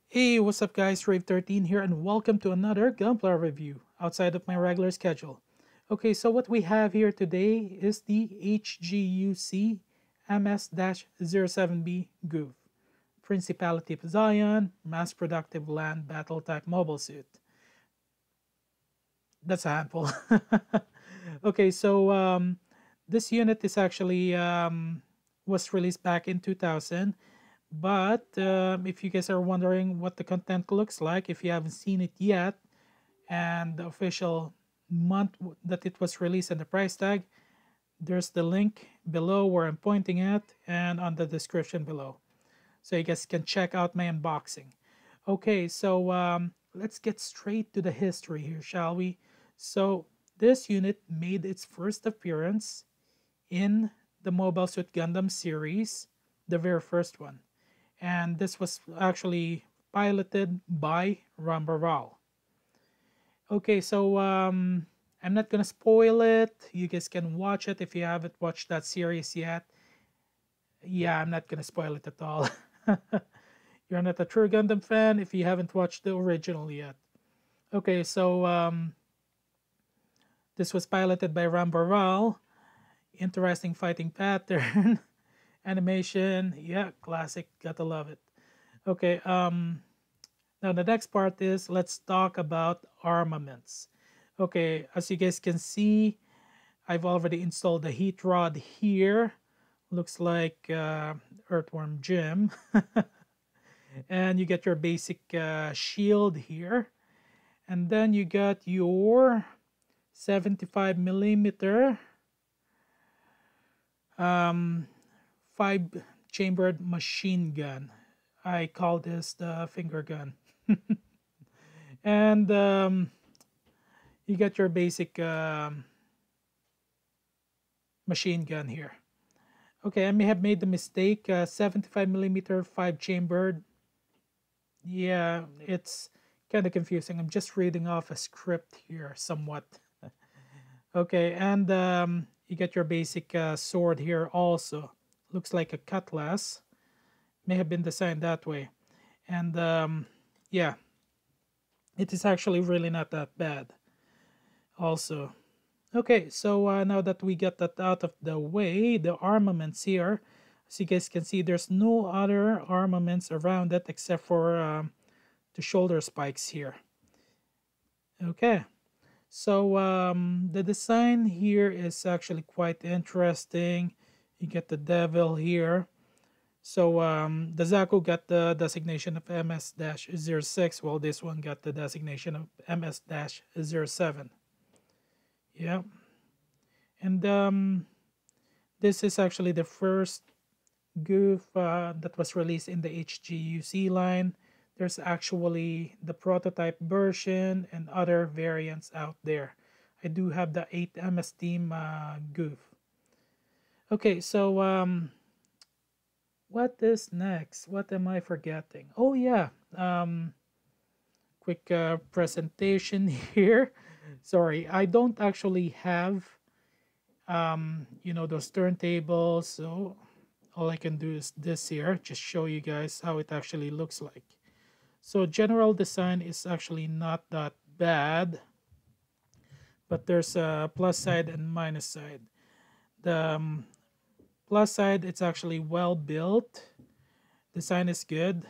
Hey, what's up guys, Rave13 here and welcome to another Gunpla review outside of my regular schedule. Okay, so what we have here today is the HGUC MS-07B GOUF, Principality of Zion, Mass Productive Land Battle Type Mobile Suit. That's a handful. Okay, so this unit is actually was released back in 2000. But if you guys are wondering what the content looks like, if you haven't seen it yet, and the official month that it was released and the price tag, there's the link below where I'm pointing at and on the description below. So you guys can check out my unboxing. Okay, so let's get straight to the history here, shall we? So this unit made its first appearance in the Mobile Suit Gundam Series, the very first one. And this was actually piloted by Ramba Ral. Okay, so I'm not gonna spoil it. You guys can watch it if you haven't watched that series yet. Yeah, I'm not gonna spoil it at all. You're not a true Gundam fan if you haven't watched the original yet. Okay, so this was piloted by Ramba Ral. Interesting fighting pattern. Animation, yeah, classic, gotta love it. Okay, now the next part is let's talk about armaments. Okay, as you guys can see, I've already installed the heat rod here. Looks like Earthworm Jim. And you get your basic shield here. And then you got your 75 millimeter 5-chambered machine gun. I call this the finger gun. And you get your basic machine gun here. Okay, I may have made the mistake. 75 millimeter 5-chambered. Yeah, it's kind of confusing. I'm just reading off a script here somewhat. Okay, and you get your basic sword here also. Looks like a cutlass. May have been designed that way. And yeah, it is actually really not that bad also. Okay, so now that we get that out of the way, the armaments here, as you guys can see, there's no other armaments around it except for the shoulder spikes here. Okay. So the design here is actually quite interesting. You get the devil here. So the Zaku got the designation of MS-06, while this one got the designation of MS-07. Yeah. And this is actually the first GOUF that was released in the HGUC line. There's actually the prototype version and other variants out there. I do have the 8MS Team GOUF. Okay, so what is next? What am I forgetting? Oh yeah, quick presentation here. Sorry, I don't actually have you know, those turntables, so all I can do is this here, just show you guys how it actually looks like. So general design is actually not that bad, but there's a plus side and minus side. The plus side, it's actually well built. Design is good.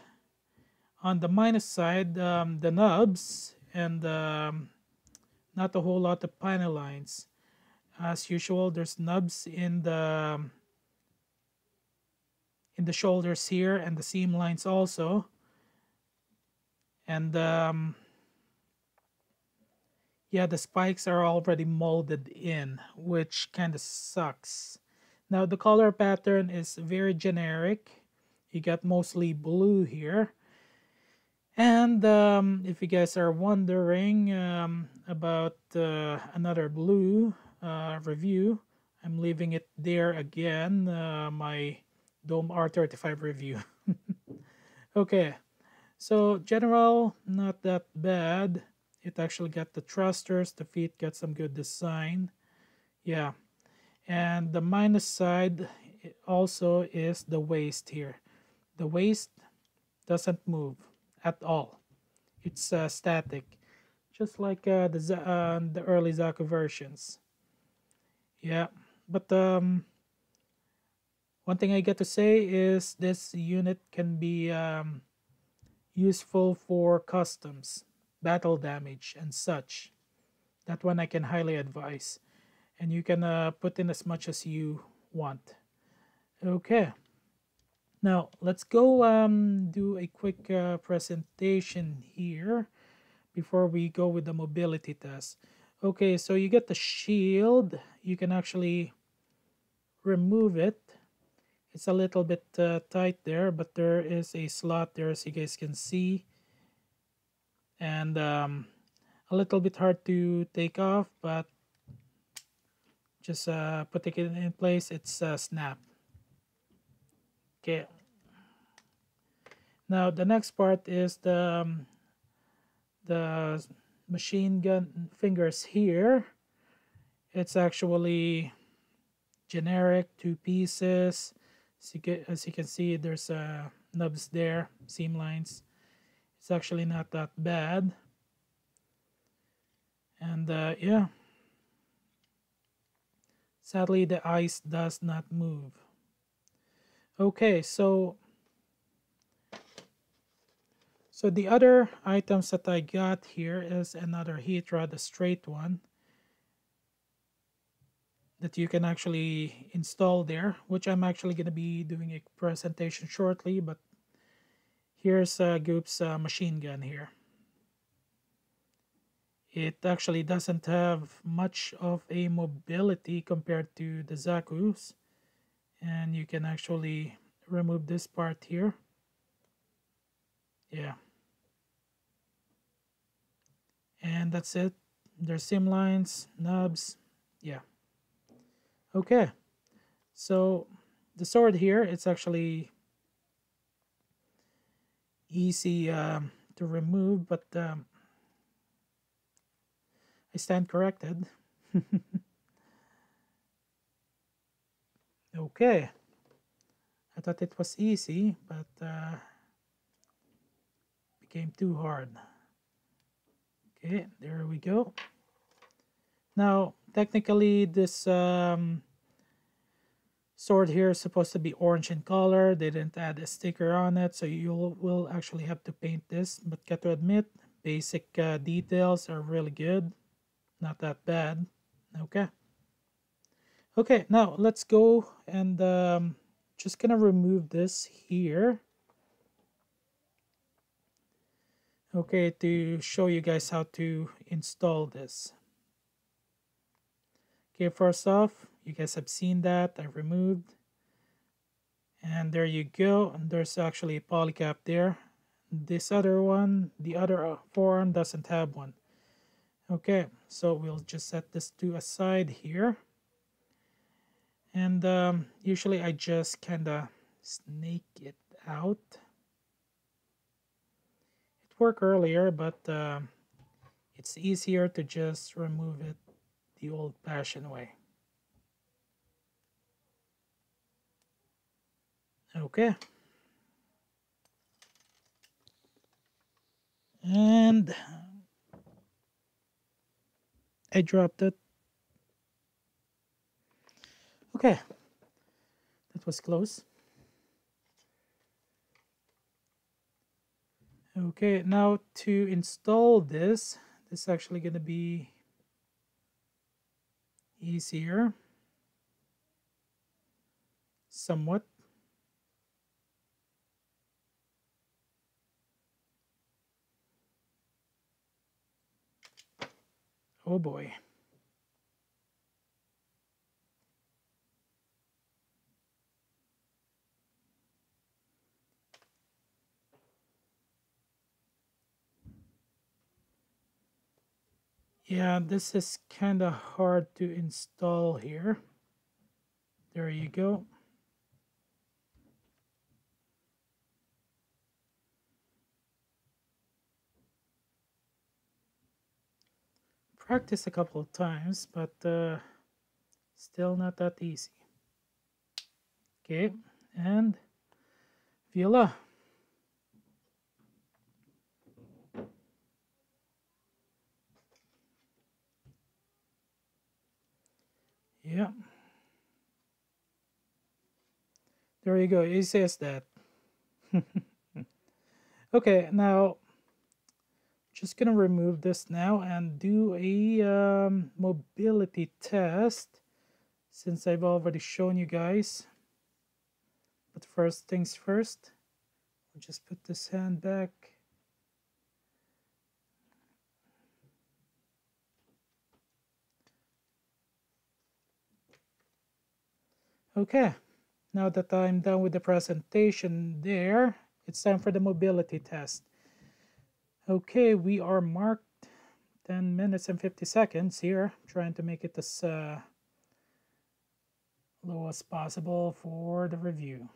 On the minus side, the nubs and not a whole lot of panel lines. As usual, there's nubs in the shoulders here and the seam lines also. And yeah, the spikes are already molded in, which kind of sucks. Now the color pattern is very generic. You got mostly blue here. And if you guys are wondering about another blue review, I'm leaving it there again, my Dome R35 review. Okay. So general, not that bad. It actually got the thrusters, the feet got some good design. Yeah. And the minus side, also is the waist here. The waist doesn't move at all. It's static, just like the early Zaku versions. Yeah, but one thing I get to say is this unit can be useful for customs, battle damage, and such. That one I can highly advise. And you can put in as much as you want. Okay. Now, let's go do a quick presentation here before we go with the mobility test. Okay, so you get the shield. You can actually remove it. It's a little bit tight there, but there is a slot there as you guys can see. And a little bit hard to take off, but just putting it in place, it's snap. Okay. Now the next part is the machine gun fingers here. It's actually generic, 2 pieces. As you can see, there's nubs there, seam lines. It's actually not that bad. And yeah, sadly the ice does not move. Okay, so the other items that I got here is another heat rod, a straight one that you can actually install there, which I'm actually going to be doing a presentation shortly. But here's GOUF's machine gun here. It actually doesn't have much of a mobility compared to the Zaku's, and you can actually remove this part here. Yeah, and that's it. There's seam lines, nubs. Yeah. Okay, so the sword here, it's actually easy to remove, but I stand corrected. Okay, I thought it was easy, but became too hard. Okay, there we go. Now, technically, this sword here is supposed to be orange in color. They didn't add a sticker on it, so you will actually have to paint this. But got to admit, basic details are really good. Not that bad. Okay. Okay, now let's go and just gonna remove this here. Okay, to show you guys how to install this. Okay, first off, you guys have seen that I removed. And there you go. And there's actually a polycap there. This other one, the other forearm doesn't have one. Okay, so we'll just set this to aside here. And usually I just kind of snake it out. It worked earlier, but it's easier to just remove it the old-fashioned way. Okay. And I dropped it. Okay. That was close. Okay, now to install this is actually going to be easier. Somewhat. Oh boy. Yeah, this is kind of hard to install here. There you go. Practice a couple of times, but still not that easy. Okay, and voila. Yeah, there you go. It says that. Okay, now just gonna remove this now and do a mobility test since I've already shown you guys. But first things first, I'll just put this hand back. Okay, now that I'm done with the presentation there, it's time for the mobility test. Okay, we are marked 10 minutes and 50 seconds here, trying to make it as low as possible for the review.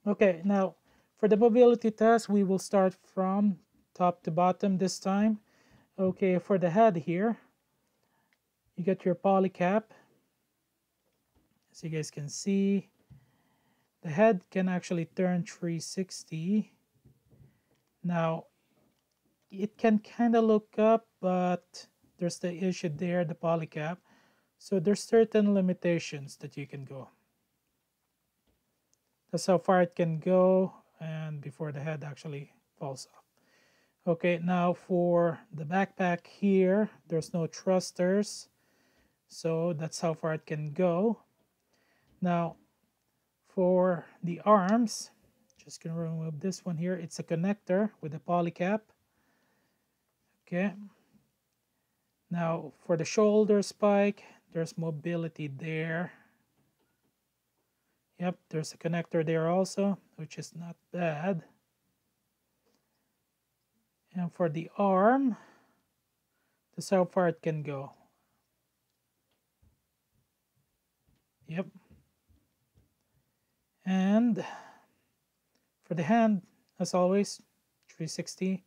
Okay, now for the mobility test, we will start from top to bottom this time. Okay, for the head here, you get your poly cap. As you guys can see, the head can actually turn 360. Now, it can kind of look up, but there's the issue there, the poly cap. So there's certain limitations that you can go. That's how far it can go, and before the head actually falls off. Okay, now for the backpack here, there's no thrusters, so that's how far it can go. Now for the arms, just gonna remove this one here. It's a connector with a poly cap. Okay, now for the shoulder spike, there's mobility there. Yep, there's a connector there also, which is not bad. And for the arm, that's how far it can go. Yep. And for the hand, as always, 360.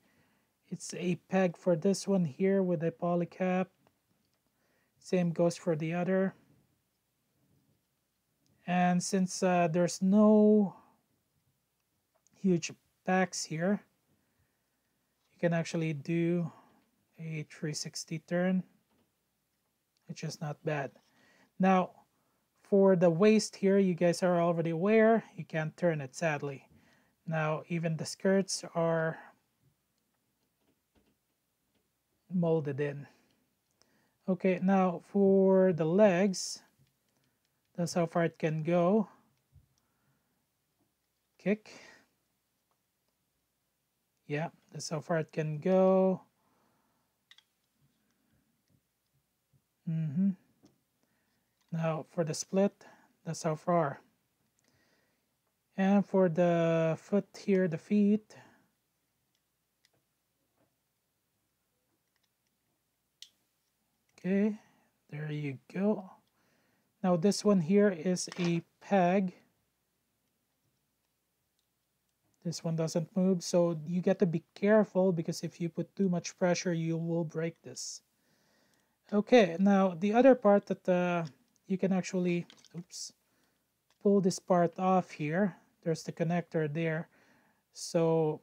It's a peg for this one here with a poly cap. Same goes for the other. And since there's no huge packs here, you can actually do a 360 turn, which is not bad. Now, for the waist here, you guys are already aware, you can't turn it, sadly. Now, even the skirts are molded in. Okay, now for the legs, that's how far it can go. Kick. Yeah, that's how far it can go. Now for the split, that's how far. And for the foot here, the feet, okay, there you go. Now this one here is a peg. This one doesn't move, so you got to be careful because if you put too much pressure, you will break this. Okay, now the other part that you can actually, pull this part off here. There's the connector there. So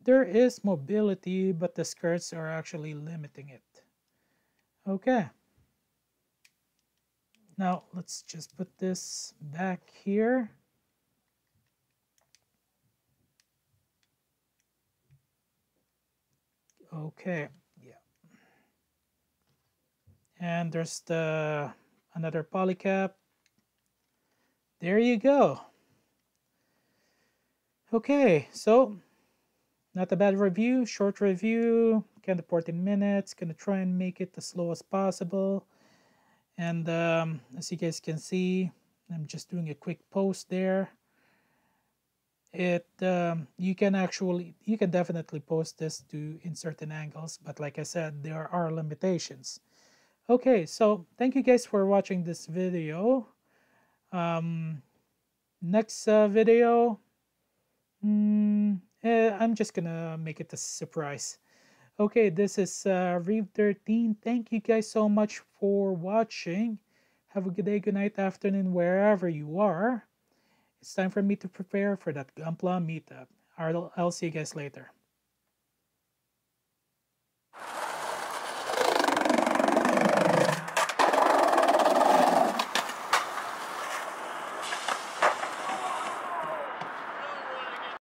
there is mobility, but the skirts are actually limiting it. Okay. Now let's just put this back here. Okay, yeah. And there's the another poly cap. There you go. Okay, so not a bad review, short review, kind of 40 minutes. Gonna try and make it as slow as possible. And as you guys can see, I'm just doing a quick post there. You can definitely post this in certain angles, but like I said, there are limitations. Okay, so thank you guys for watching this video. Next video, I'm just gonna make it a surprise. Okay, this is Reeve 13. Thank you guys so much for watching. Have a good day, good night, afternoon, wherever you are. it's time for me to prepare for that Gunpla meetup. I'll see you guys later.